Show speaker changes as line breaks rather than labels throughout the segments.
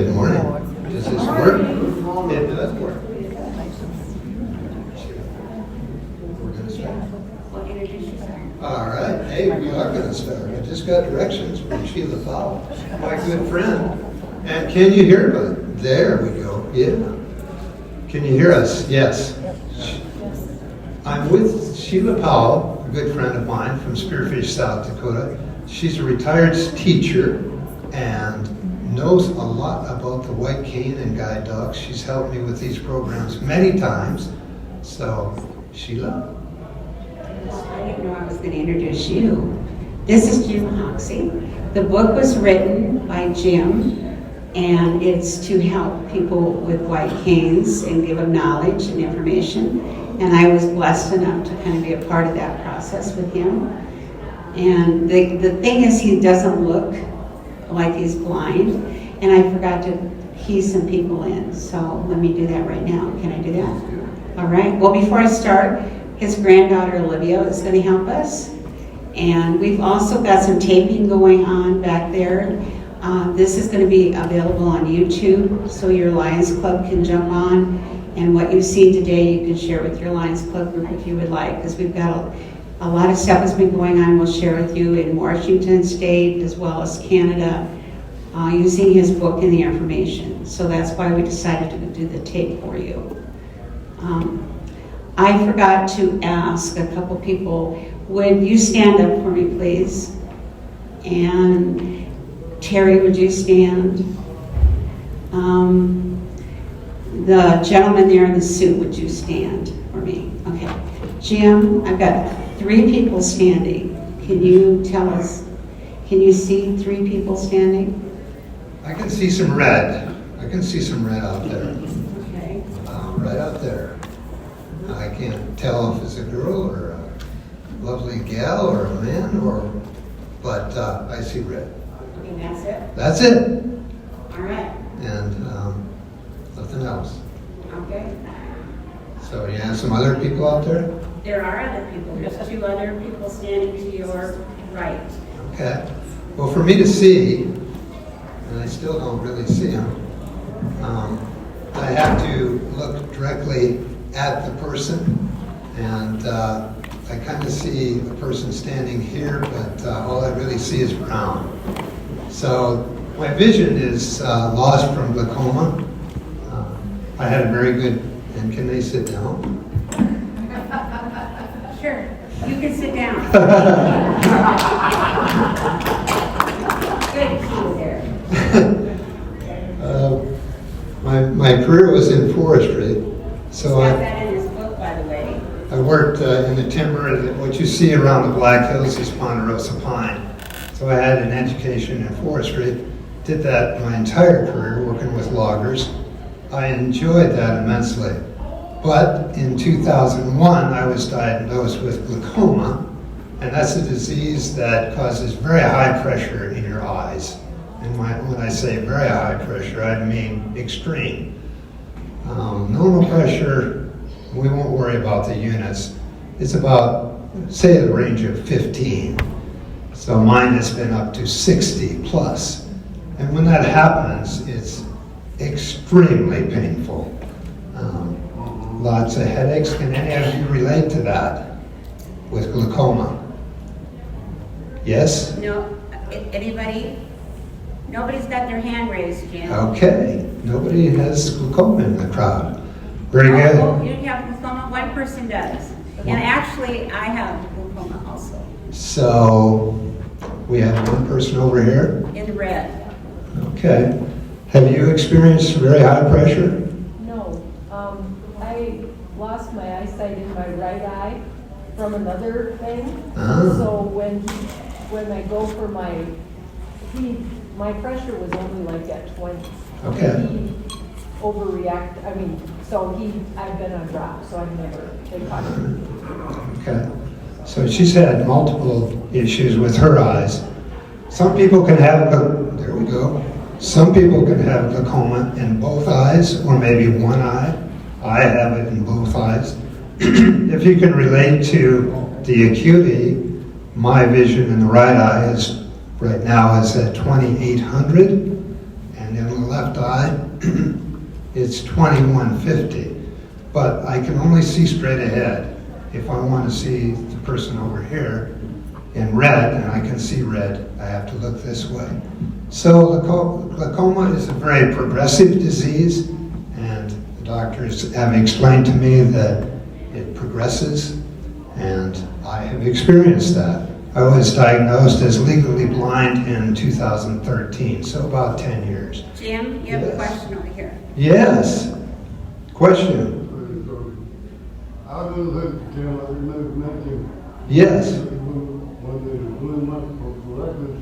Good morning. Does this work? It does work. We're going to start. All right. Hey, we are going to start. I just got directions from Sheila, Powell, my good friend. And can you hear me? There we go. Yeah. Can you hear us? Yes. I'm with Sheila Powell, a good friend of mine from Spearfish, South Dakota. She's a retired teacher and knows a lot about the white cane and guide dogs. She's helped me with these programs many times. So, Sheila?
I didn't know I was going to introduce you. This is Jim Hoxie. The book was written by Jim, and it's to help people with white canes and give them knowledge and information. And I was blessed enough to kind of be a part of that process with him. And the thing is, he doesn't look like he's blind, and I forgot to key some people in. So let me do that right now. Can I do that? All right. Well, before I start, his granddaughter Olivia is going to help us. And we've also got some taping going on back there. This is going to be available on YouTube, so your Lions Club can jump on. And what you've seen today, you can share with your Lions Club group if you would like, because we've got a lot of stuff that's been going on. We'll share with you in Washington State as well as Canada, using his book and the information. So that's why we decided to do the tape for you. I forgot to ask a couple people, would you stand up for me, please? And Terry, would you stand? The gentleman there in the suit, would you stand for me? Okay. Jim, I've got 3 people standing. Can you tell us, can you see 3 people standing?
I can see some red. I can see some red out there.
Okay.
Right out there. I can't tell if it's a girl or a lovely gal or a man, but I see red.
And that's it?
That's it.
All right.
And nothing else.
Okay.
So you have some other people out there?
There are other people. There's 2 other people standing to your right.
Okay. Well, for me to see, and I still don't really see them, I have to look directly at the person, and I kind of see a person standing here, but all I really see is brown. So my vision is lost from glaucoma. I had a very good, and can they sit down?
Sure, you can sit down. Good key there.
My career was in forestry, so
He's got that in his book, by the way.
I worked in the timber. What you see around the Black Hills is ponderosa pine. So I had an education in forestry. Did that my entire career, working with loggers. I enjoyed that immensely. But in 2001, I was diagnosed with glaucoma, and that's a disease that causes very high pressure in your eyes. And when I say very high pressure, I mean extreme. Normal pressure, we won't worry about the units. It's about, say, a range of 15. So mine has been up to 60 plus. And when that happens, it's extremely painful. Lots of headaches. Can any of you relate to that with glaucoma? Yes?
No, anybody? Nobody's got their hand raised, Jim.
Okay. Nobody has glaucoma in the crowd. Very good.
Oh, you have glaucoma? One person does. And actually, I have glaucoma also.
So we have one person over here.
In red.
Okay. Have you experienced very high pressure?
No. I lost my eyesight in my right eye from another thing.
Ah.
So when I go for my pressure was only like at 20.
Okay.
He overreact. I mean, I've been on drops, so I've never been caught.
Okay. So she's had multiple issues with her eyes. Some people can have, there we go. Some people can have glaucoma in both eyes, or maybe one eye. I have it in both eyes. If you can relate to the acuity, my vision in the right eye is right now is at 2800, and it'll left eye, it's 2150. But I can only see straight ahead. If I want to see the person over here in red, and I can see red, I have to look this way. So glaucoma is a very progressive disease, and the doctors have explained to me that it progresses, and I have experienced that. I was diagnosed as legally blind in 2013, so about 10 years.
Jim, you have a question over here.
Yes. Question.
I was Jim, I remember
Yes.
when they blew them up for records,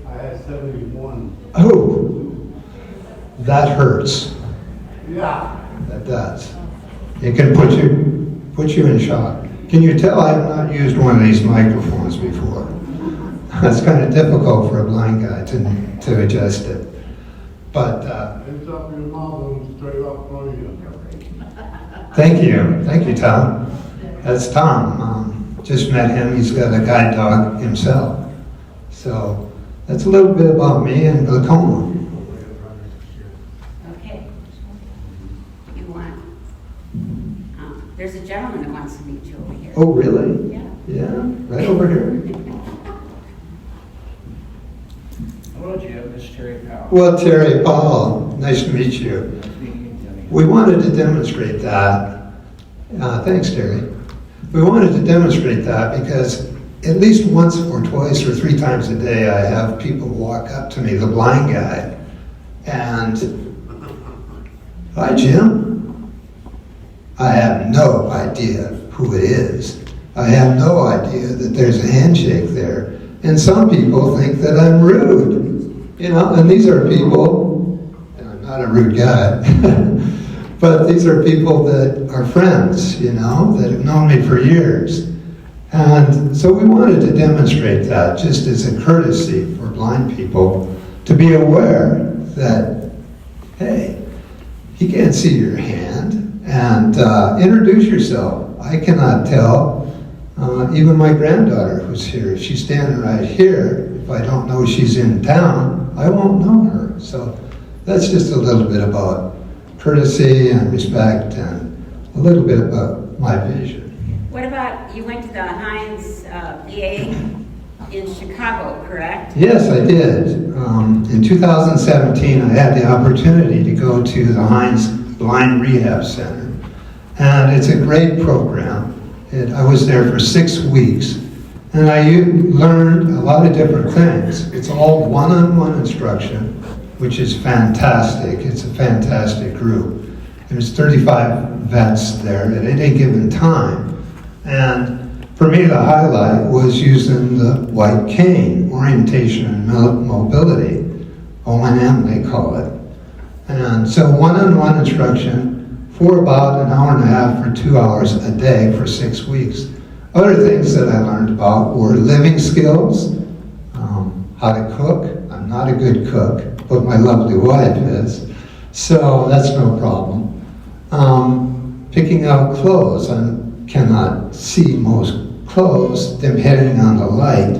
I had 71.
Oh, that hurts.
Yeah.
That does. It can put you in shock. Can you tell I have not used one of these microphones before? It's kind of difficult for a blind guy to adjust it. But
It's up your mouth and straight up for you.
thank you, Tom. That's Tom. Just met him. He's got a guide dog himself. So that's a little bit about me and glaucoma.
Okay. You want, there's a gentleman that wants to meet you over here.
Oh, really?
Yeah.
Yeah, right over here.
Hello, Jim. This is Terry Powell.
Well, Terry, Powell, nice to meet you. We wanted to demonstrate that. Thanks, Terry. We wanted to demonstrate that because at least once or twice or 3 times a day, I have people walk up to me, the blind guy, and, "Hi, Jim." I have no idea who it is. I have no idea that there's a handshake there. And some people think that I'm rude, and these are people, and I'm not a rude guy, but these are people that are friends, that have known me for years. And so we wanted to demonstrate that just as a courtesy for blind people to be aware that, hey, he can't see your hand, and introduce yourself. I cannot tell, even my granddaughter who's here, if she's standing right here, if I don't know she's in town, I won't know her. So that's just a little bit about courtesy and respect and a little bit about my vision.
What about, you went to the Heinz VA in Chicago, correct?
Yes, I did. In 2017, I had the opportunity to go to the Heinz Blind Rehab Center. And it's a great program. I was there for 6 weeks. And I learned a lot of different things. It's all one-on-one instruction, which is fantastic. It's a fantastic group. There's 35 vets there at any given time. And for me, the highlight was using the white cane, orientation and mobility, O&M they call it. And so one-on-one instruction for about an hour and a half or 2 hours a day for 6 weeks. Other things that I learned about were living skills, how to cook. I'm not a good cook, but my lovely wife is, so that's no problem. Picking out clothes. I cannot see most clothes depending on the light.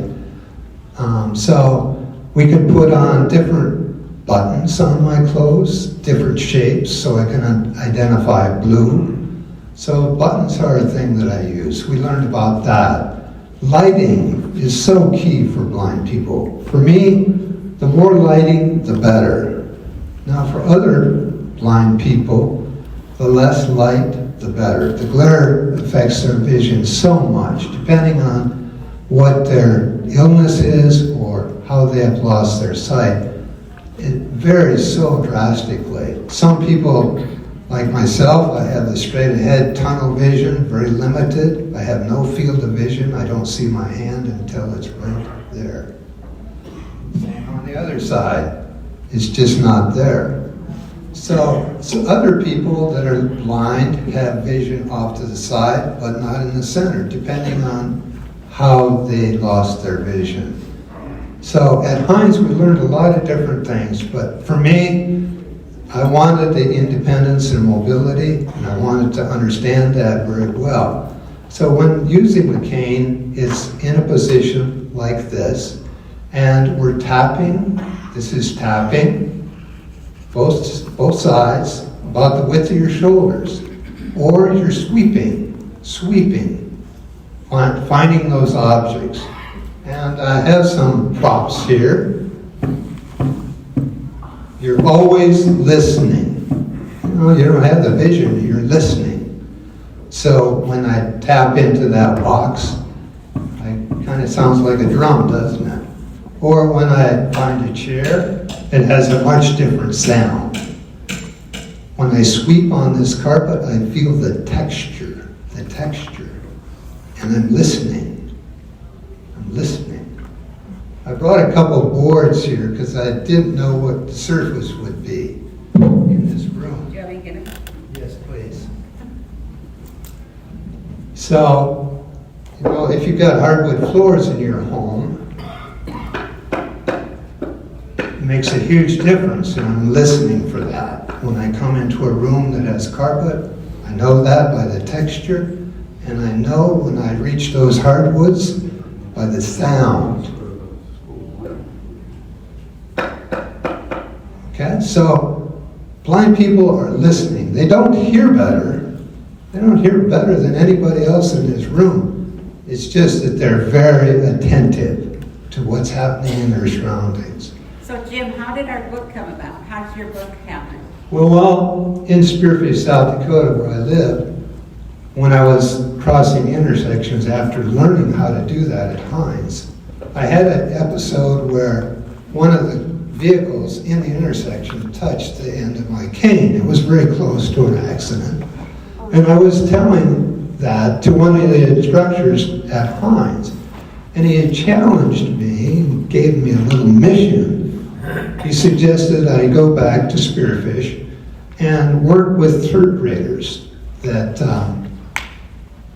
So we can put on different buttons on my clothes, different shapes, so I can identify blue. So buttons are a thing that I use. We learned about that. Lighting is so key for blind people. For me, the more lighting, the better. Now for other blind people, the less light, the better. The glare affects their vision so much, depending on what their illness is or how they have lost their sight. It varies so drastically. Some people, like myself, I have the straight ahead tunnel vision, very limited. I have no field of vision. I don't see my hand until it's right there. Same on the other side. It's just not there. So other people that are blind have vision off to the side, but not in the center, depending on how they lost their vision. So at Heinz, we learned a lot of different things, but for me, I wanted the independence and mobility, and I wanted to understand that very well. So when using the cane, it's in a position like this, and we're tapping. This is tapping. both sides, about the width of your shoulders, or you're sweeping, finding those objects. And I have some props here. You're always listening. You don't have the vision, you're listening. So when I tap into that box, it kind of sounds like a drum, doesn't it? Or when I find a chair, it has a much different sound. When I sweep on this carpet, I feel the texture, and I'm listening. I brought a couple of boards here because I didn't know what the surface would be in this room.
Do you want me to get it?
Yes, please. So, if you've got hardwood floors in your home, it makes a huge difference, and I'm listening for that. When I come into a room that has carpet, I know that by the texture, and I know when I reach those hardwoods by the sound. Okay, so blind people are listening. They don't hear better. They don't hear better than anybody else in this room. It's just that they're very attentive to what's happening in their surroundings.
So Jim, how did our book come about? How did your book happen?
Well, in Spearfish, South Dakota, where I live, when I was crossing intersections after learning how to do that at Hines, I had an episode where one of the vehicles in the intersection touched the end of my cane. It was very close to an accident. And I was telling that to one of the instructors at Hines, and he had challenged me and gave me a little mission. He suggested I go back to Spearfish and work with third graders. That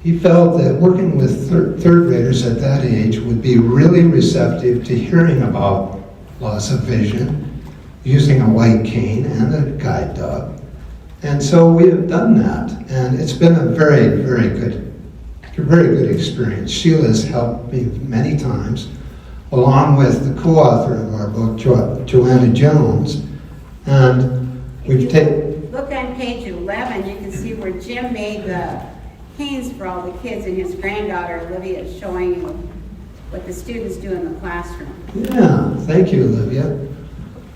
he felt that working with third graders at that age would be really receptive to hearing about loss of vision, using a white cane and a guide dog. And so we have done that, and it's been a very, very good experience. Sheila has helped me many times, along with the co-author of our book, Joanna Jones, and we've taken...
Look on page 11, you can see where Jim made the canes for all the kids, and his granddaughter Olivia is showing you what the students do in the classroom.
Yeah, thank you, Olivia.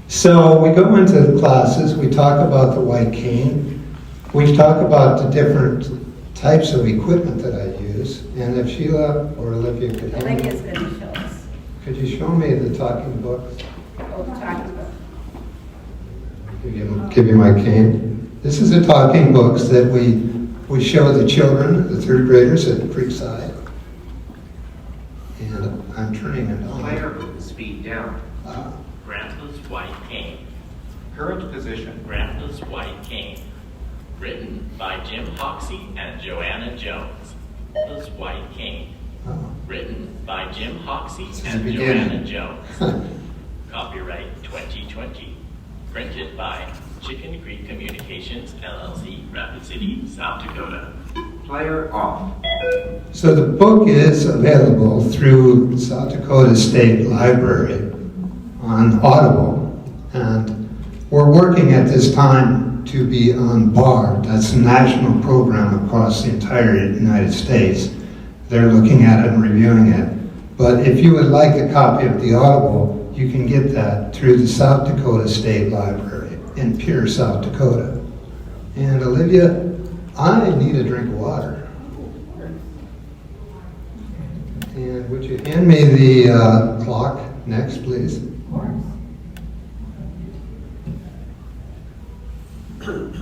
So we go into the classes, we talk about the white cane, we talk about the different types of equipment that I use, and if Sheila or Olivia could help me.
Olivia's going to show us.
Could you show me the talking books?
Oh, the talking book.
Give you my cane. This is the talking books that we show the children, the third graders at Creekside. And I'm turning it on.
Player with speed down.
Grandpa's White Cane.
Current position.
Grandpa's White Cane. Written by Jim Hoxie and Joanna Jones. Grandpa's White Cane. Written by Jim Hoxie and Joanna Jones. Copyright 2020. Printed by Chicken Creek Communications, LLC, Rapid City, South Dakota.
Player off.
So the book is available through South Dakota State Library on Audible, and we're working at this time to be on BARD. That's a national program across the entire United States. They're looking at it and reviewing it. But if you would like a copy of the Audible, you can get that through the South Dakota State Library in Pierre, South Dakota. And Olivia, I need a drink of water. And would you hand me the clock next, please?
Of course.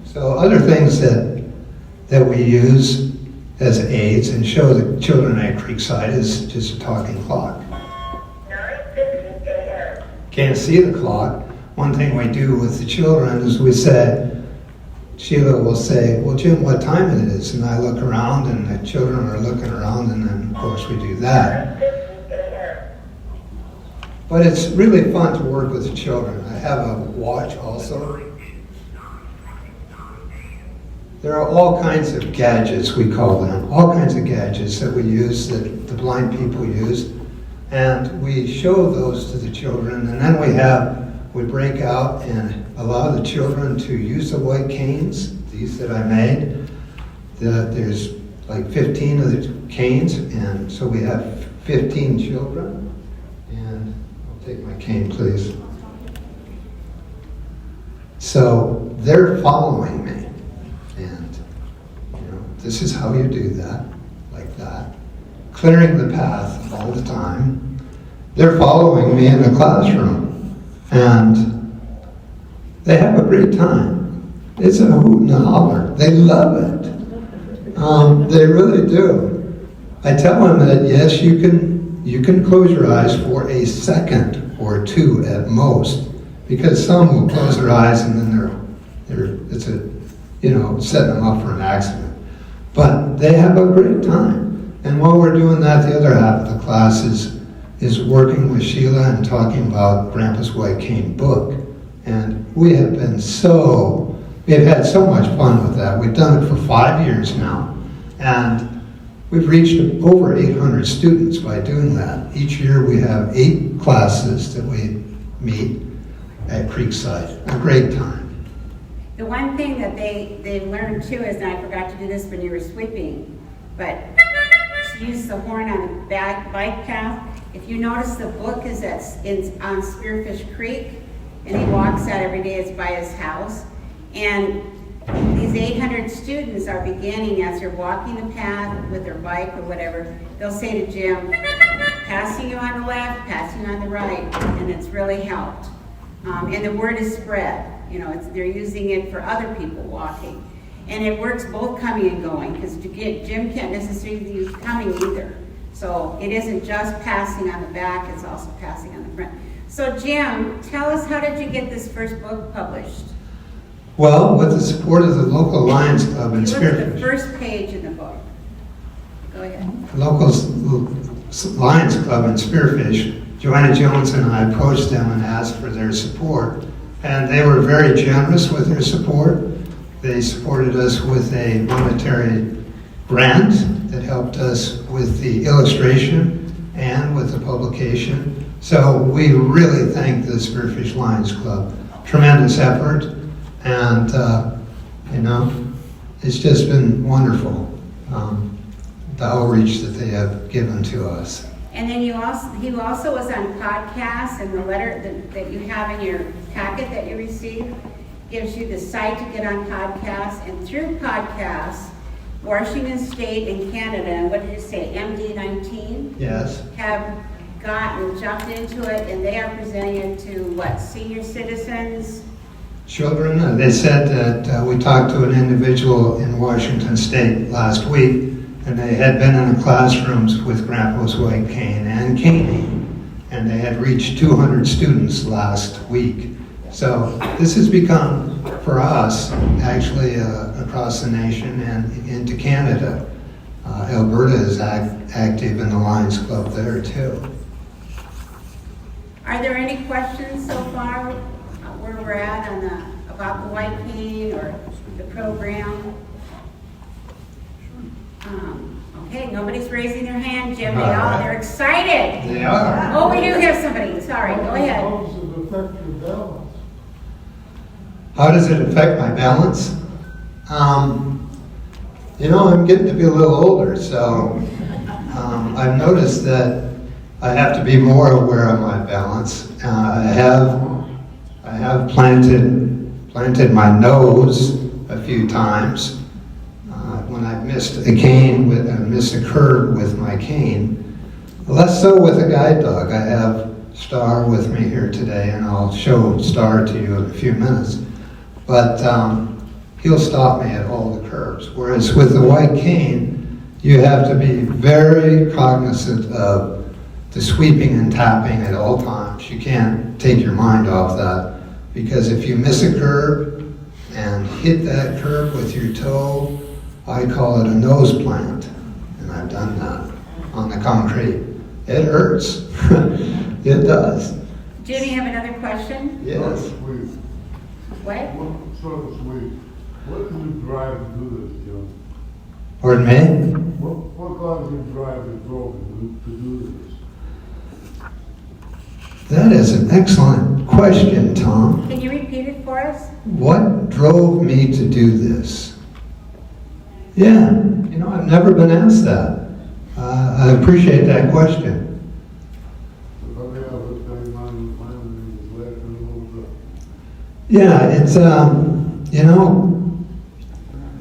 So other things that we use as aids and show the children at Creekside is just a talking clock.
9:50 a.m.
Can't see the clock. One thing we do with the children is we say, Sheila will say, well, Jim, what time it is? And I look around and the children are looking around, and then of course we do that.
9:50 a.m.
But it's really fun to work with the children. I have a watch also. There are all kinds of gadgets, we call them, all kinds of gadgets that we use, that the blind people use. And we show those to the children, and then we break out and allow the children to use the white canes, these that I made. There's like 15 of the canes, and so we have 15 children. And I'll take my cane, please. So they're following me, and this is how you do that, like that. Clearing the path all the time. They're following me in the classroom, and they have a great time. It's a hoot and a holler. They love it. They really do. I tell them that yes, you can close your eyes for a second or two at most, because some will close their eyes and then it's setting them up for an accident. But they have a great time. And while we're doing that, the other half of the class is working with Sheila and talking about Grandpa's White Cane book. And we have had so much fun with that. We've done it for 5 years now. And we've reached over 800 students by doing that. Each year we have 8 classes that we meet at Creekside. A great time.
The one thing that they learned too is, and I forgot to do this when you were sweeping, but use the horn on the bike path. If you notice, the book is on Spearfish Creek, and he walks out every day. It's by his house. And these 800 students are beginning, as they're walking the path with their bike or whatever, they'll say to Jim, passing you on the left, passing you on the right, and it's really helped. And the word is spread. They're using it for other people walking. And it works both coming and going, because Jim can't necessarily use coming either. So it isn't just passing on the back, it's also passing on the front. So Jim, tell us, how did you get this first book published?
Well, with the support of the local Lions Club in
Look at
Spearfish.
the first page in the book. Go ahead.
Local Lions Club in Spearfish, Joanna Jones and I approached them and asked for their support. And they were very generous with their support. They supported us with a monetary grant that helped us with the illustration and with the publication. So we really thank the Spearfish Lions Club. Tremendous effort, and it's just been wonderful, the outreach that they have given to us.
And then he also was on podcasts, and the letter that you have in your packet that you received gives you the site to get on podcasts. And through podcasts, Washington State and Canada, and what did you say, MD-19?
Yes.
Have jumped into it, and they are presenting it to senior citizens?
Children, they said that we talked to an individual in Washington State last week, and they had been in the classrooms with Grandpa's White Cane and caning, and they had reached 200 students last week. So this has become, for us, actually across the nation and into Canada. Alberta is active in the Lions Club there too.
Are there any questions so far where we're at about the White Cane or the program? Okay, nobody's raising their hand, Jim. They're excited.
They are.
Oh, we do have somebody. Sorry, go ahead.
How does it affect your balance?
How does it affect my balance? I'm getting to be a little older, so I've noticed that I have to be more aware of my balance. I have planted my nose a few times when I've missed a curb with my cane. Less so with a guide dog. I have Star with me here today, and I'll show Star to you in a few minutes. But he'll stop me at all the curbs. Whereas with the white cane, you have to be very cognizant of the sweeping and tapping at all times. You can't take your mind off that, because if you miss a curb and hit that curb with your toe, I call it a nose plant, and I've done that on the concrete. It hurts. It does.
Jimmy, you have another question?
Yes.
Sweet.
What?
Sort of sweet. What does you drive to do this, Joe?
Pardon me?
What caused you to drive to do this?
That is an excellent question, Tom.
Can you repeat it for us?
What drove me to do this? Yeah, I've never been asked that. I appreciate that question. Yeah, it's,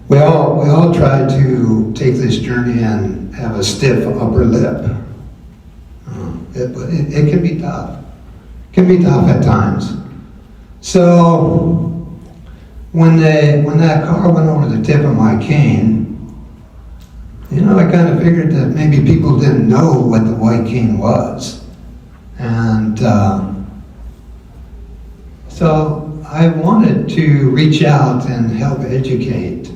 we all try to take this journey and have a stiff upper lip. It can be tough. It can be tough at times. So, when that car went over the tip of my cane, I kind of figured that maybe people didn't know what the white cane was. And so I wanted to reach out and help educate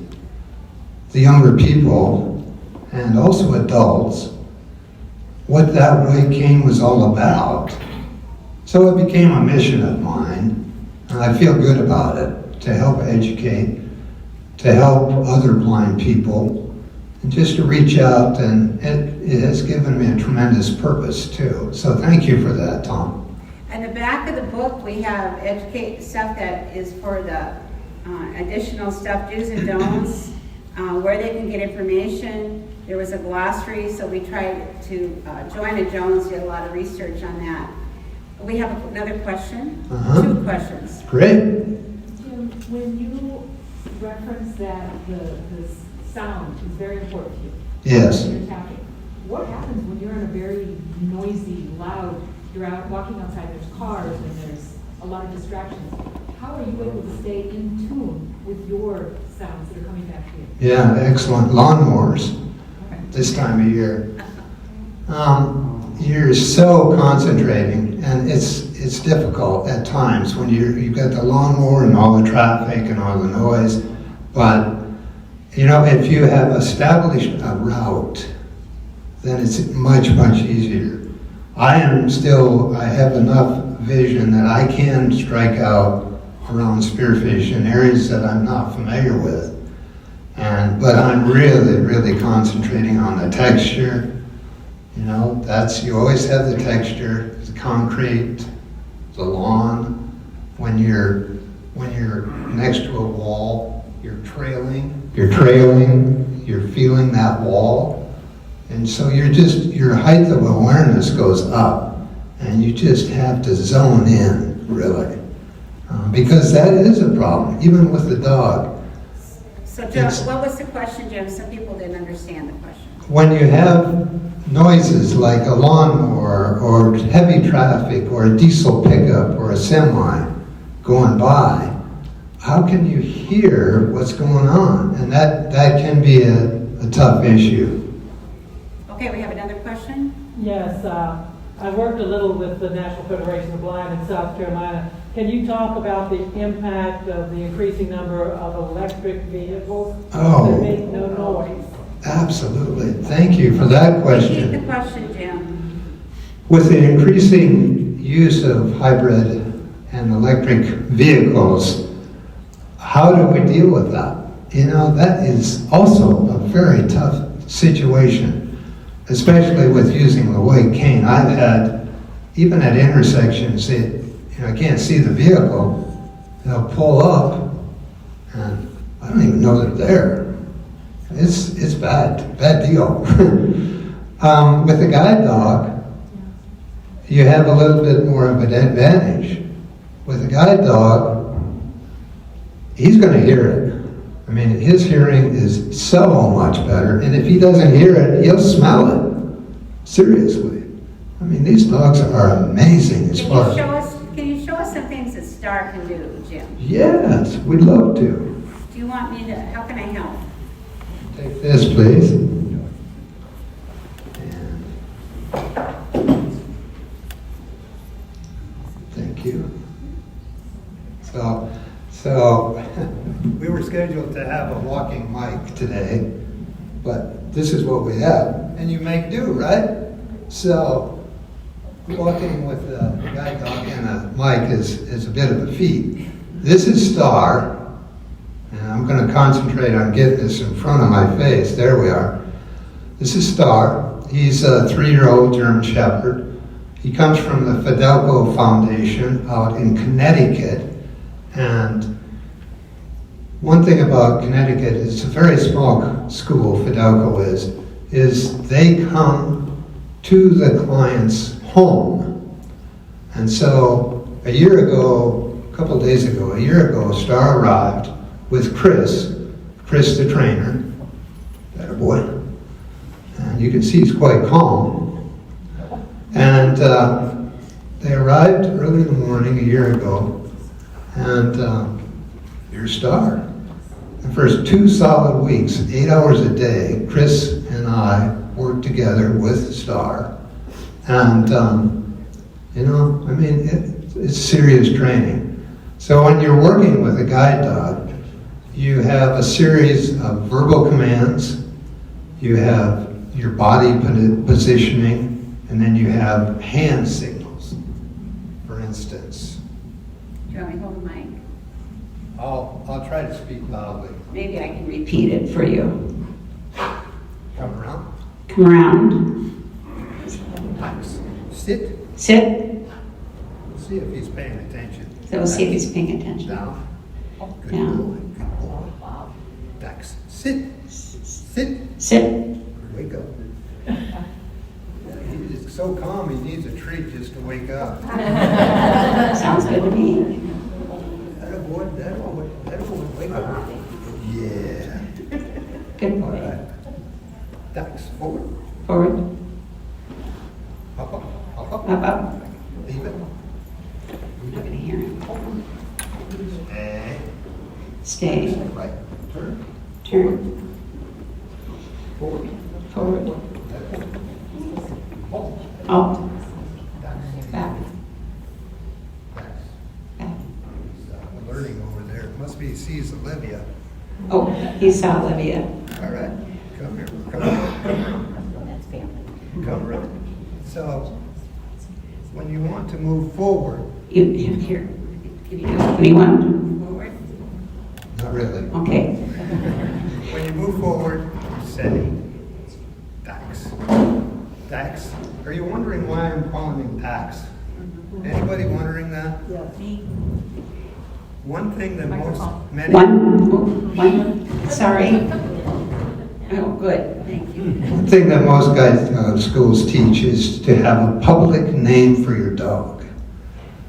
the younger people and also adults what that white cane was all about. So it became a mission of mine, and I feel good about it, to help educate, to help other blind people, and just to reach out, and it has given me a tremendous purpose too. So thank you for that, Tom.
In the back of the book, we have educate stuff that is for the additional stuff, do's and don'ts, where they can get information. There was a glossary, so we tried to, Joanna Jones did a lot of research on that. We have another question, 2 questions.
Great.
Jim, when you reference that the sound is very important to you.
Yes.
When you're tapping. What happens when you're in a very noisy, loud, you're out walking outside, there's cars and there's a lot of distractions. How are you able to stay in tune with your sounds that are coming back to you?
Yeah, excellent. Lawnmowers this time of year. You're so concentrating, and it's difficult at times when you've got the lawnmower and all the traffic and all the noise. But if you have established a route, then it's much easier. I have enough vision that I can strike out around Spearfish in areas that I'm not familiar with. But I'm really concentrating on the texture. You always have the texture, the concrete, the lawn. When you're next to a wall, you're trailing, you're feeling that wall. And so your height of awareness goes up, and you just have to zone in, really. Because that is a problem, even with the dog.
So Joe, what was the question, Jim? Some people didn't understand the question.
When you have noises like a lawnmower or heavy traffic or a diesel pickup or a semi going by, how can you hear what's going on? And that can be a tough issue.
Okay, we have another question.
Yes, I worked a little with the National Federation of Blind in South Carolina. Can you talk about the impact of the increasing number of electric vehicles that make no noise?
Absolutely. Thank you for that question.
Repeat the question, Jim.
With the increasing use of hybrid and electric vehicles, how do we deal with that? That is also a very tough situation, especially with using the white cane. I've had, even at intersections, I can't see the vehicle. They'll pull up, and I don't even know they're there. It's bad deal. With a guide dog, you have a little bit more of an advantage. With a guide dog, he's going to hear it. I mean, his hearing is so much better, and if he doesn't hear it, he'll smell it. Seriously. I mean, these dogs are amazing as far as...
Can you show us some things that Star can do, Jim?
Yes, we'd love to.
Do you want me to, how can I help?
Take this, please. Thank you. So we were scheduled to have a walking mic today, but this is what we have, and you make do, right? So walking with a guide dog and a mic is a bit of a feat. This is Star. And I'm going to concentrate on getting this in front of my face. There we are. This is Star. He's a 3-year-old German Shepherd. He comes from the Fidelco Foundation out in Connecticut. And one thing about Connecticut, it's a very small school, Fidelco is they come to the client's home. And so a couple days ago, Star arrived with Chris the trainer, that boy. And you can see he's quite calm. And they arrived early in the morning a year ago, and here's Star. The first 2 solid weeks, 8 hours a day, Chris and I worked together with Star. And, it's serious training. So when you're working with a guide dog, you have a series of verbal commands, you have your body positioning, and then you have hand signals. For instance,
Do you want me to hold the mic?
I'll try to speak loudly.
Maybe I can repeat it for you.
Come around.
Come around.
Sit.
Sit.
See if he's paying attention.
So we'll see if he's paying attention.
Down. Good
Down.
boy. Good boy. Dax. Sit. Sit.
Sit.
Wake up. He's so calm, he needs a treat just to wake up.
Sounds good to me.
That boy, wake up. Yeah.
Good
All
boy.
right. Dax, forward.
Forward.
Up, up, up, up.
Up, up.
Leave it.
I'm not gonna hear him.
And
Stay.
right. Turn.
Turn.
Forward.
Forward.
Hold.
Out.
Dax.
Back.
Dax.
Back.
He's learning over there. Must be he sees Olivia.
Oh, he saw Olivia.
All right. Come here. Come here.
That's family.
Come around. So, when you want to move forward,
Here. Can you do it? Anyone? Forward.
not really.
Okay.
When you move forward, steady. Dax. Dax. Are you wondering why I'm calling him Dax? Anybody wondering that? One thing that many.
One. Sorry. Oh, good. Thank you.
One thing that most guide schools teach is to have a public name for your dog.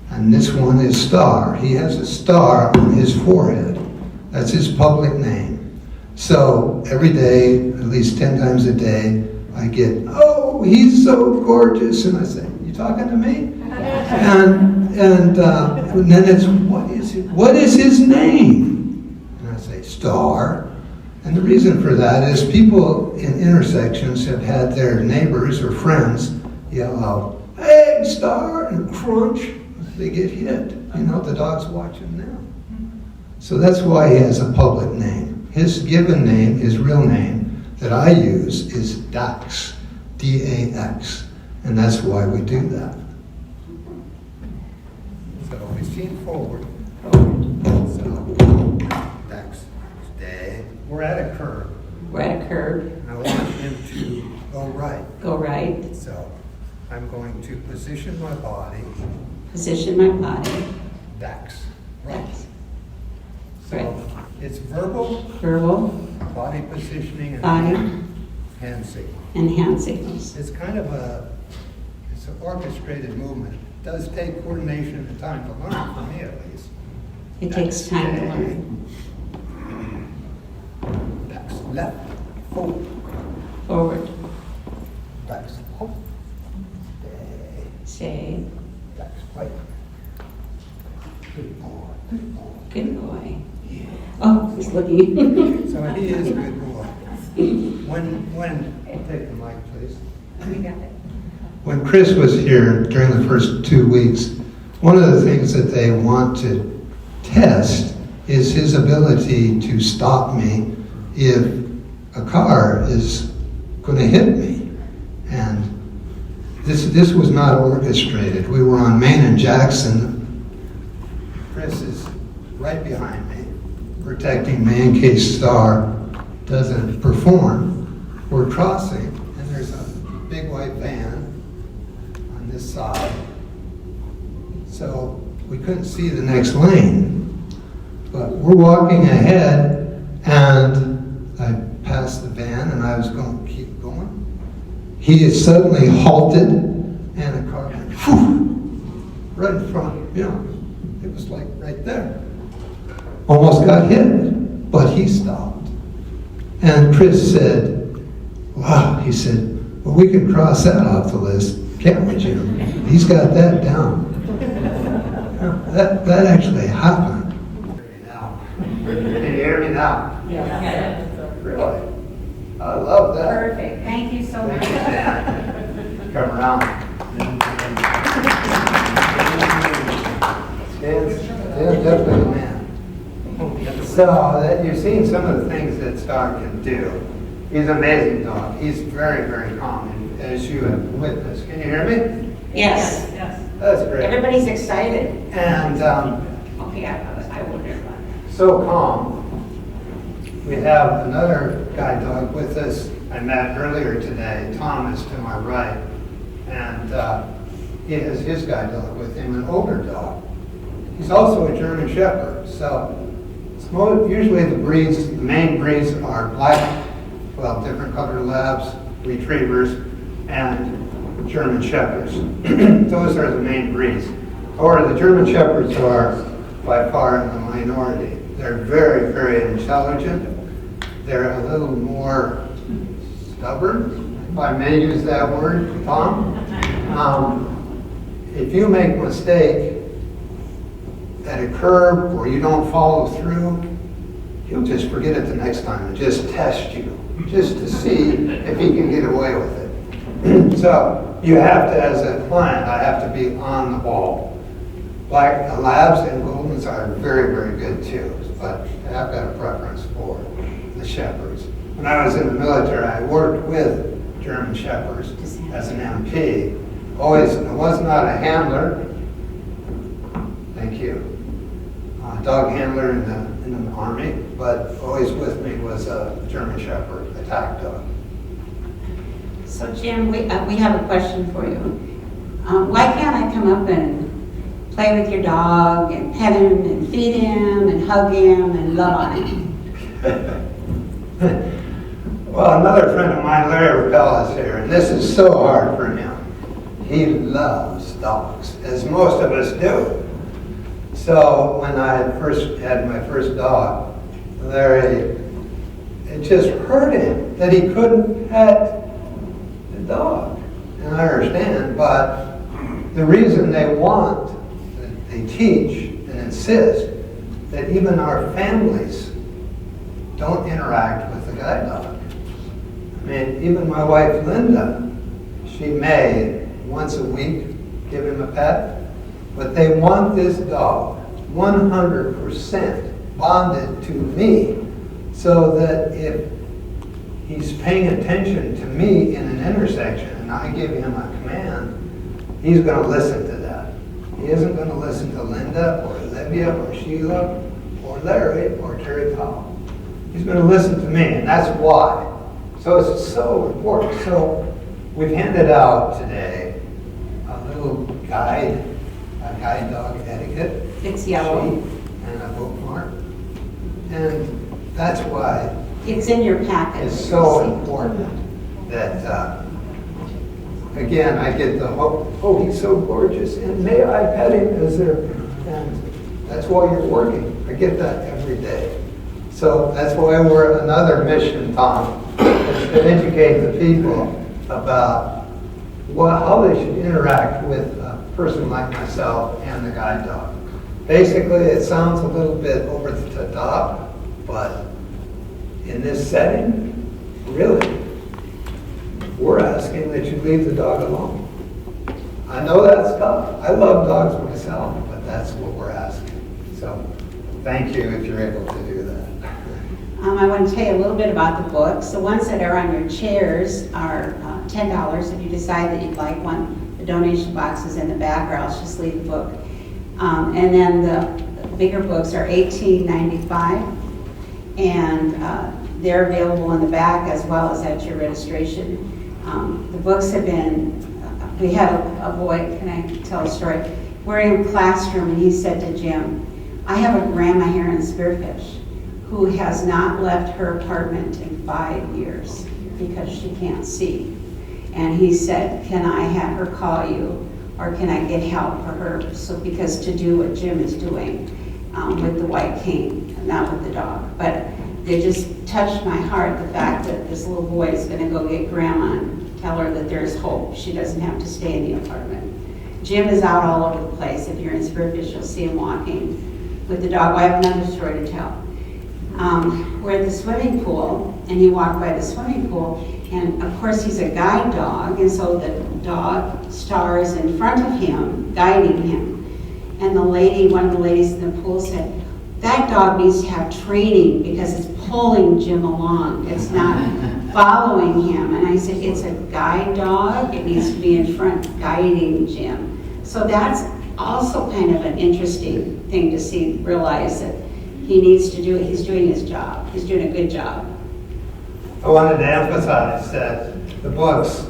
And this one is Star. He has a star on his forehead. That's his public name. So every day, at least 10 times a day, I get, oh, he's so gorgeous. And I say, you talking to me? And then it's, what is his name? And I say, Star. And the reason for that is people in intersections have had their neighbors or friends yell out, hey, Star, and crunch. They get hit. The dog's watching them. So that's why he has a public name. His given name, his real name, that I use is Dax, D-A-X. And that's why we do that. So we lean forward. So, Dax, stay. We're at a curve.
We're at a curve.
I want him to go right.
Go right.
So I'm going to position my body.
Position my body.
Dax. Right.
That's
So
right.
it's verbal,
Verbal,
body positioning, and
body,
hand signal.
and hand signals.
It's kind of it's an orchestrated movement. It does take coordination and time to learn, for me at least.
It takes time to learn.
Dax, left, forward,
Forward.
Dax, hope,
Stay.
Dax, right. Good boy, good boy.
Good boy. Oh, he's looking.
So he is a good boy. Take the mic, please.
We got it.
When Chris was here during the first 2 weeks, one of the things that they want to test is his ability to stop me if a car is going to hit me. And this was not orchestrated. We were on Main and Jackson. Chris is right behind me, protecting me in case Star doesn't perform. We're crossing, and there's a big white van on this side. So we couldn't see the next lane. But we're walking ahead, and I passed the van, and I was going to keep going. He is suddenly halted, and a car went, whew, right in front. It was like right there. Almost got hit, but he stopped. And Chris said, wow, he said, well, we can cross that off the list, can't we, Jim? He's got that down. That actually happened. Can you hear me now?
Yes.
Really? I love that.
Perfect. Thank you so much.
Come around. Stan's definitely a man. So that you've seen some of the things that Star can do. He's an amazing dog. He's very, very calm, as you have witnessed. Can you hear me?
Yes.
That's great.
Everybody's excited.
And
Okay, I wonder about that.
so calm. We have another guide dog with us I met earlier today, Thomas, to my right. And he has his guide dog with him, an older dog. He's also a German Shepherd. So usually the main breeds are different color labs, retrievers, and German Shepherds. Those are the main breeds. Or the German Shepherds are by far in the minority. They're very, very intelligent. They're a little more stubborn, if I may use that word, Tom. If you make a mistake at a curb or you don't follow through, he'll just forget it the next time and just test you, just to see if he can get away with it. So you have to, as a client, I have to be on the ball. Black labs and Goldens are very, very good too, but I've got a preference for the Shepherds. When I was in the military, I worked with German Shepherds as an MP. I was not a handler. Thank you. Dog handler in the Army, but always with me was a German Shepherd, attack dog.
So Jim, we have a question for you. Why can't I come up and play with your dog and pet him and feed him and hug him and love on him?
Well, another friend of mine, Larry Rappel, is here, and this is so hard for him. He loves dogs, as most of us do. So when I had my first dog, Larry, it just hurt him that he couldn't pet the dog. And I understand, but the reason they teach and insist that even our families don't interact with the guide dog. I mean, even my wife Linda, she may once a week give him a pet, but they want this dog 100% bonded to me, so that if he's paying attention to me in an intersection and I give him a command, he's going to listen to that. He isn't going to listen to Linda or Olivia or Sheila or Larry or Terry Powell. He's going to listen to me, and that's why. So it's so important. So we've handed out today a little guide, a guide dog etiquette.
It's yellow.
Sheet and a bookmark. And that's why
It's in your packet.
it's so important that, again, I get the, oh, he's so gorgeous, and may I pet him as there, and that's why you're working. I get that every day. So that's why we're another mission, Tom, is to educate the people about how they should interact with a person like myself and the guide dog. Basically, it sounds a little bit over the top, but in this setting, really, we're asking that you leave the dog alone. I know that's tough. I love dogs myself, but that's what we're asking. So thank you if you're able to do that.
I want to tell you a little bit about the books. The ones that are on your chairs are $10 if you decide that you'd like one. The donation box is in the back, or else just leave the book. And then the bigger books are $18.95, and they're available in the back as well as at your registration. The books have been we had a boy, can I tell a story? We're in a classroom and he said to Jim, I have a grandma here in Spearfish who has not left her apartment in 5 years because she can't see. And he said, can I have her call you, or can I get help for her? So because to do what Jim is doing with the white cane, not with the dog. But it just touched my heart, the fact that this little boy is gonna go get grandma and tell her that there's hope. She doesn't have to stay in the apartment. Jim is out all over the place. If you're in Spearfish, you'll see him walking with the dog. I have another story to tell. We're at the swimming pool, and he walked by the swimming pool, and of course he's a guide dog, and so the dog stars in front of him, guiding him. And the lady, one of the ladies in the pool said, that dog needs to have training because it's pulling Jim along. It's not following him. And I said, it's a guide dog. It needs to be in front guiding Jim. So that's also kind of an interesting thing to see, realize that he needs to do it. He's doing his job. He's doing a good job.
I wanted to emphasize that the books,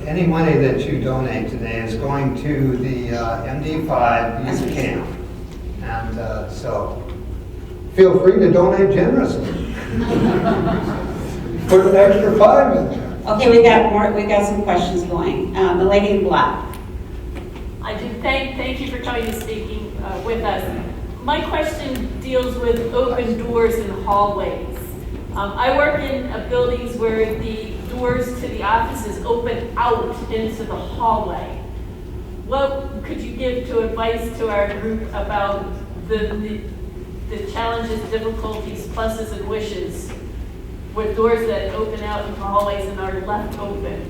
any money that you donate today is going to the MD5 youth camp. And so feel free to donate generously. Put an extra 5 in there.
Okay, we got some questions going. The lady in black.
I do thank you for coming and speaking with us. My question deals with open doors in hallways. I work in buildings where the doors to the offices open out into the hallway. What could you give to advice to our group about the challenges, difficulties, pluses, and wishes with doors that open out into hallways and are left open?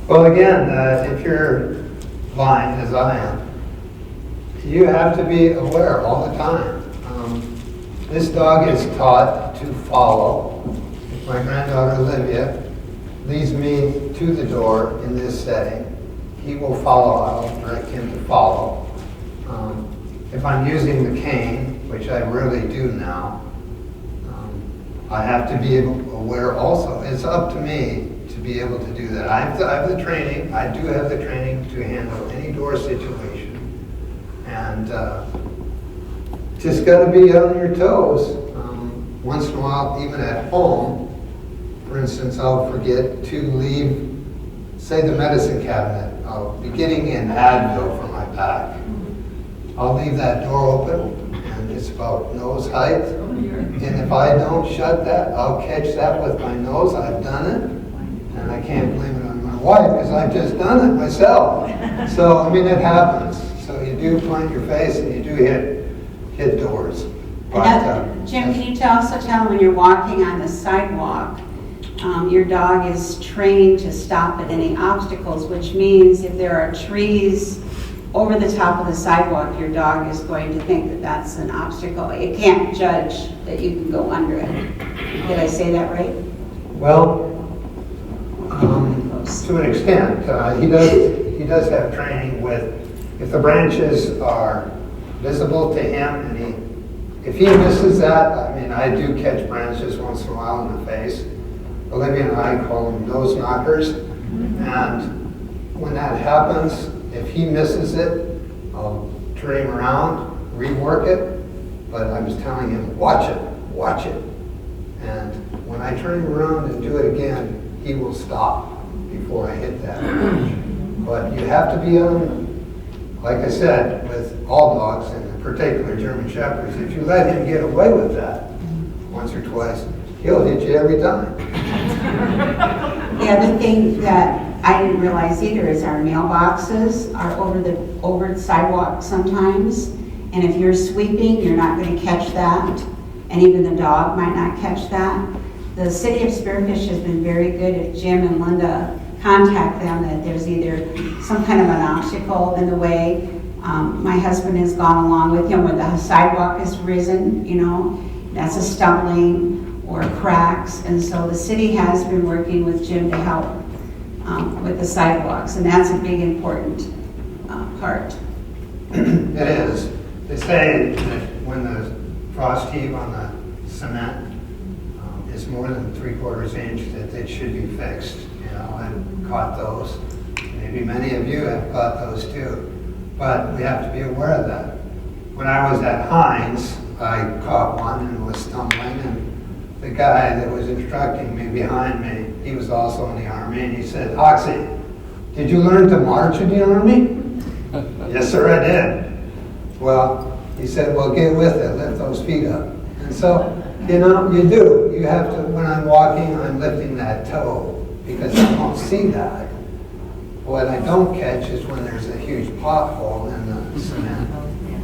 Well, again, if you're blind, as I am, you have to be aware all the time. This dog is taught to follow. If my granddaughter Olivia leads me to the door in this setting, he will follow. I'll direct him to follow. If I'm using the cane, which I really do now, I have to be aware also. It's up to me to be able to do that. I have the training. I do have the training to handle any door situation. And just got to be on your toes. Once in a while, even at home, for instance, I'll forget to leave, say, the medicine cabinet. I'll be getting an Advil for my back. I'll leave that door open, and it's about nose height. And if I don't shut that, I'll catch that with my nose. I've done it, and I can't blame it on my wife because I've just done it myself. So, I mean, it happens. So you do find your face, and you do hit doors. But,
Jim, can you also tell when you're walking on the sidewalk, your dog is trained to stop at any obstacles, which means if there are trees over the top of the sidewalk, your dog is going to think that that's an obstacle. It can't judge that you can go under it. Did I say that right?
Well, to an extent, he does have training with, if the branches are visible to him, and if he misses that, I mean, I do catch branches once in a while in the face. Olivia and I call them nose knockers, and when that happens, if he misses it, I'll turn him around, rework it, but I was telling him, watch it. And when I turn him around and do it again, he will stop before I hit that branch. But you have to be on, like I said, with all dogs, and in particular German Shepherds, if you let him get away with that once or twice, he'll hit you every time.
The other thing that I didn't realize either is our mailboxes are over the sidewalk sometimes, and if you're sweeping, you're not going to catch that, and even the dog might not catch that. The city of Spearfish has been very good at Jim and Linda contact them that there's either some kind of an obstacle in the way. My husband has gone along with him where the sidewalk is risen, that's a stumbling or cracks, and so the city has been working with Jim to help with the sidewalks, and that's a big important part.
It is. They say that when the frost heave on the cement is more than 3/4 inch, that it should be fixed. You know, I've caught those. Maybe many of you have caught those too. But we have to be aware of that. When I was at Heinz, I caught one and was stumbling, and the guy that was instructing me behind me, he was also in the Army, and he said, "Hoxie, did you learn to march in the Army?" "Yes, sir, I did." "Well," he said, "well, get with it, lift those feet up." And so, you know, you do. You have to, when I'm walking, I'm lifting that toe, because I don't see that. What I don't catch is when there's a huge pothole in the cement,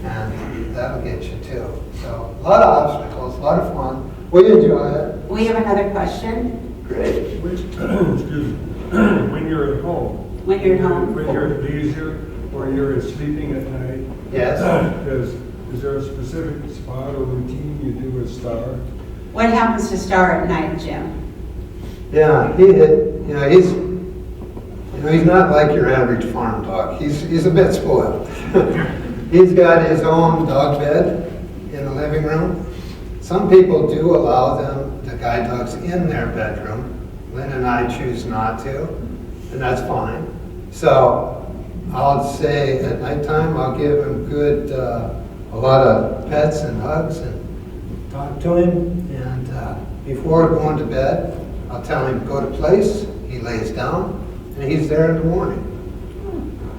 and that'll get you too. So, a lot of obstacles, a lot of fun. We enjoy it.
We have another question.
Great.
Excuse me. When you're at home.
When you're at home.
When you're at leisure or you're sleeping at night.
Yes.
Is there a specific spot or routine you do with Star?
What happens to Star at night, Jim?
Yeah, he's not like your average farm dog. He's a bit spoiled. He's got his own dog bed in the living room. Some people do allow the guide dogs in their bedroom. Lynn and I choose not to, and that's fine. So I'll say at nighttime, I'll give him a lot of pets and hugs and talk to him. And before going to bed, I'll tell him to go to place. He lays down, and he's there in the morning.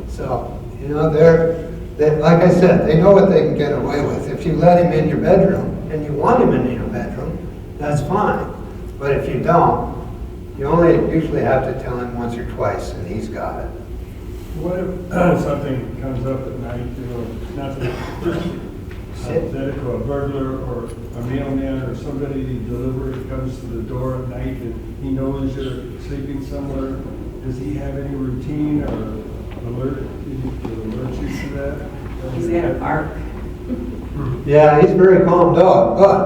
So, you know, like I said, they know what they can get away with. If you let him in your bedroom, and you want him in your bedroom, that's fine. But if you don't, you only usually have to tell him once or twice, and he's got it.
What if something comes up at night, you know, not just hypothetical, a burglar or a mailman or somebody delivery comes to the door at night and he knows you're sleeping somewhere? Does he have any routine or alert you to that?
He's got a bark.
Yeah, he's a very calm dog, but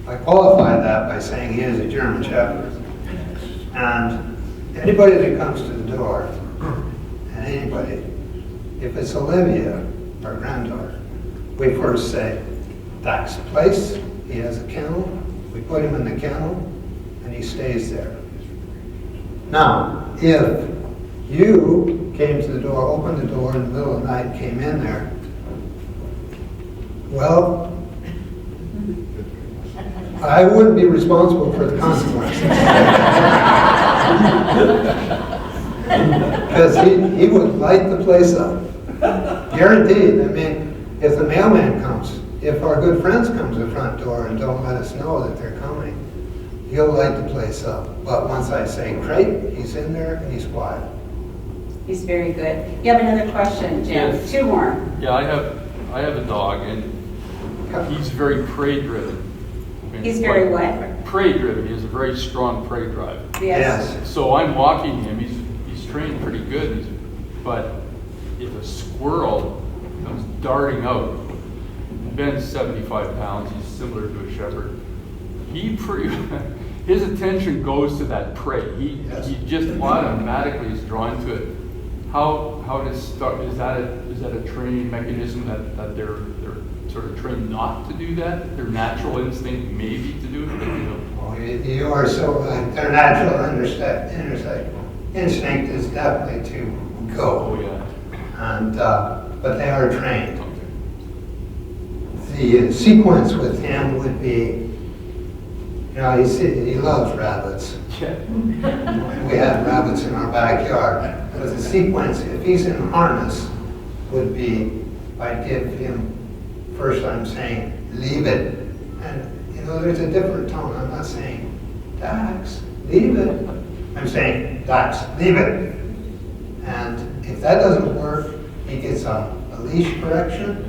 I qualify that by saying he is a German Shepherd. And anybody that comes to the door, and anybody, if it's Olivia, our granddaughter, we first say, "That's the place." He has a kennel. We put him in the kennel, and he stays there. Now, if you came to the door, opened the door in the middle of the night, came in there, well, I wouldn't be responsible for the consequences. Because he would light the place up. Guaranteed. I mean, if the mailman comes, if our good friends come to the front door and don't let us know that they're coming, he'll light the place up. But once I say crate, he's in there and he's quiet.
He's very good. You have another question, Jim?
Yes.
Two more.
Yeah, I have a dog, and he's very prey driven.
He's very what?
Prey driven. He has a very strong prey drive.
Yes.
So I'm walking him. He's trained pretty good, but if a squirrel comes darting out, Ben's 75 pounds. He's similar to a shepherd. His attention goes to that prey. He just automatically is drawn to it. How does start? Is that a training mechanism that they're sort of trained not to do that? Their natural instinct maybe to do it, but they don't.
Oh, you are so right. Their natural instinct is definitely to go.
Oh yeah.
And but they are trained. The sequence with him would be, you know, he loves rabbits.
Yeah.
We have rabbits in our backyard. But the sequence, if he's in harness, would be, I'd give him, first I'm saying, leave it. And, you know, there's a different tone. I'm not saying, Dax, leave it. I'm saying, Dax, leave it. And if that doesn't work, he gets a leash correction.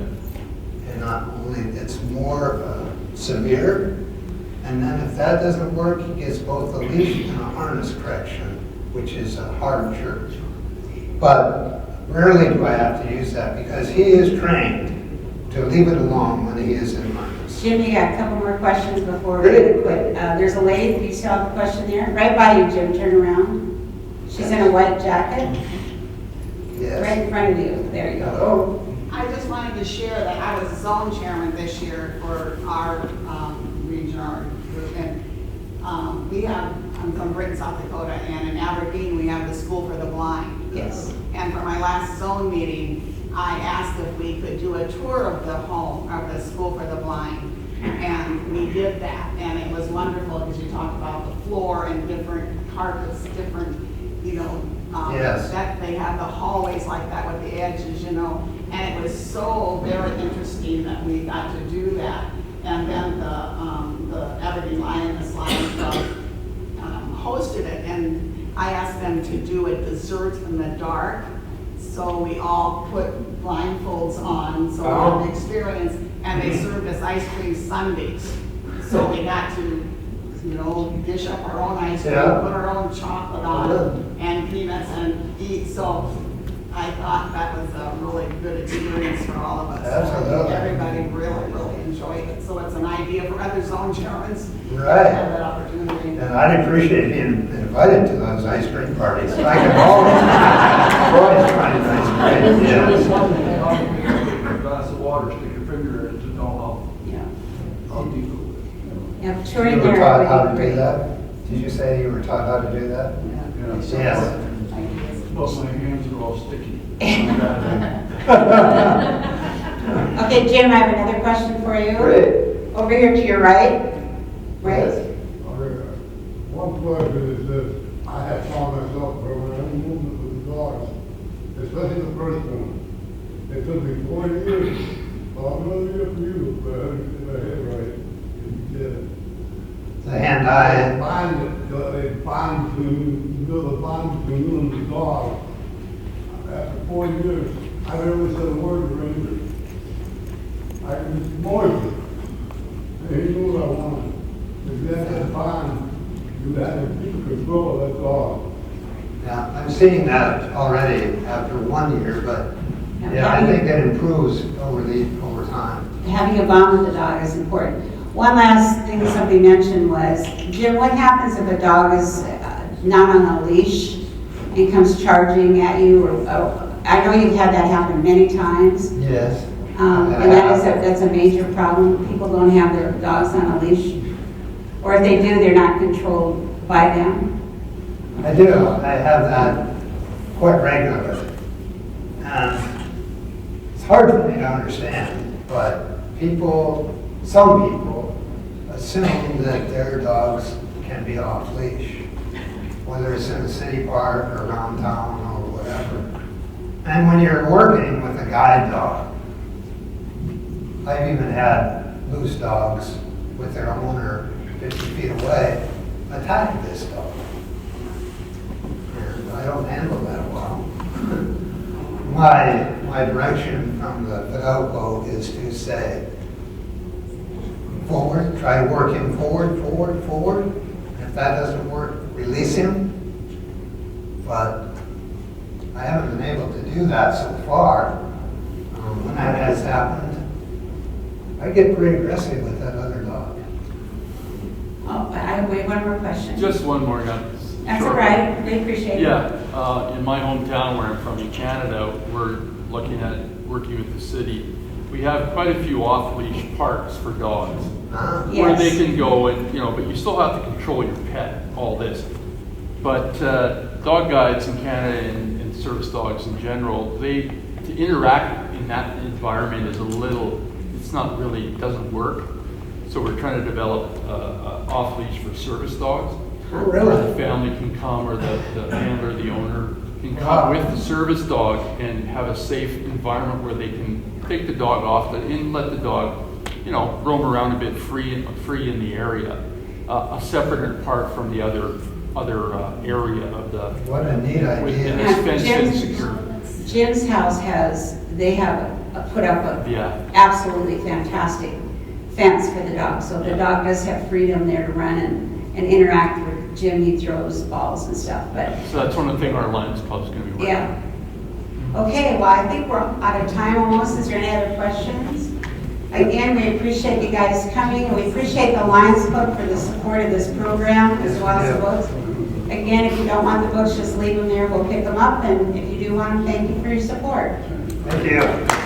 And not only, it's more severe. And then if that doesn't work, he gets both a leash and a harness correction, which is harsher. But rarely do I have to use that because he is trained to leave it alone when he is in harness.
Jim, you got a couple more questions before we quit. There's a lady, do you still have a question there? Right by you, Jim, turn around. She's in a white jacket.
Yes.
Right in front of you, there you go.
Hello.
I just wanted to share that I was zone chairman this year for our region, our group, and I'm from Britain, South Dakota, and in Aberdeen, we have the School for the Blind.
Yes.
And for my last zone meeting, I asked if we could do a tour of the home, of the School for the Blind. And we did that, and it was wonderful because you talked about the floor and different carpets, different,
Yes.
that they have the hallways like that with the edges, and it was so very interesting that we got to do that. And then the Aberdeen Lions Club hosted it, and I asked them to do a dessert in the dark. So we all put blindfolds on, so we had an experience, and they served us ice cream sundaes. So we got to, dish up our own ice cream,
Yeah.
put our own chocolate on it, and peanuts and eat. So I thought that was a really good experience for all of us.
Absolutely.
Everybody really, really enjoyed it. So it's an idea for other zone chairmans to
Right.
have that opportunity.
And I'd appreciate being invited to those ice cream parties. I can always find ice cream, yeah.
A glass of water, stick your finger in it, and I'll do it.
Yeah,
You
touring
were
there
taught
would
how
be
to do
great.
that? Did you say you were taught how to do that?
Yeah.
Yes.
Both my hands are all sticky.
Okay, Jim, I have another question for you.
Great.
Over here to your right. Right?
One question is this, I have found myself growing up movement with the dogs, especially the first one. It took me 4 years, well, another year for you, but I had to get my head right. You did it.
The hand-eye.
They bond to, build a bond between you and the dog. After 4 years, I never said a word to Ranger. I could just moist it. And he knew what I wanted. If you had that bond, you had to keep control of that dog.
Yeah, I'm seeing that already after 1 year, but yeah, I think it improves over time.
Having a bond with the dog is important. One last thing somebody mentioned was, Jim, what happens if a dog is not on a leash and comes charging at you? I know you've had that happen many times.
Yes.
And that's a major problem. People don't have their dogs on a leash. Or if they do, they're not controlled by them.
I do. I have that quite regularly. And it's hard for me to understand, but some people assume that their dogs can be off leash, whether it's in a city park or around town or whatever. And when you're working with a guide dog, I've even had loose dogs with their owner 50 feet away attack this dog. And I don't handle that well. My direction from the Fidelco is to say, forward, try to work him forward, forward, forward. And if that doesn't work, release him. But I haven't been able to do that so far. When that has happened, I get pretty aggressive with that other dog.
Oh, I have one more question.
Just one more, guys.
That's all right. We appreciate it.
Yeah, in my hometown where I'm from in Canada, we're looking at working with the city. We have quite a few off-leash parks for dogs where they can go and, but you still have to control your pet, all this. But dog guides in Canada and service dogs in general, to interact in that environment is it doesn't work. So we're trying to develop off-leash for service dogs.
Oh, really?
Where the family can come, or the handler, the owner, can come with the service dog and have a safe environment where they can take the dog off and let the dog, roam around a bit free in the area, a separate and apart from the other area of the.
What a neat idea.
And it's fenced and secure.
Jim's house they have put up a absolutely fantastic fence for the dog. So the dog does have freedom there to run and interact with Jim. He throws balls and stuff.
So that's one of the things our Lions Club's going to be working on.
Yeah. Okay, well, I think we're out of time almost. Is there any other questions? Again, we appreciate you guys coming, and we appreciate the Lions Club for the support of this program as well as the books. Again, if you don't want the books, just leave them there. We'll pick them up, and if you do want them, thank you for your support.
Thank you.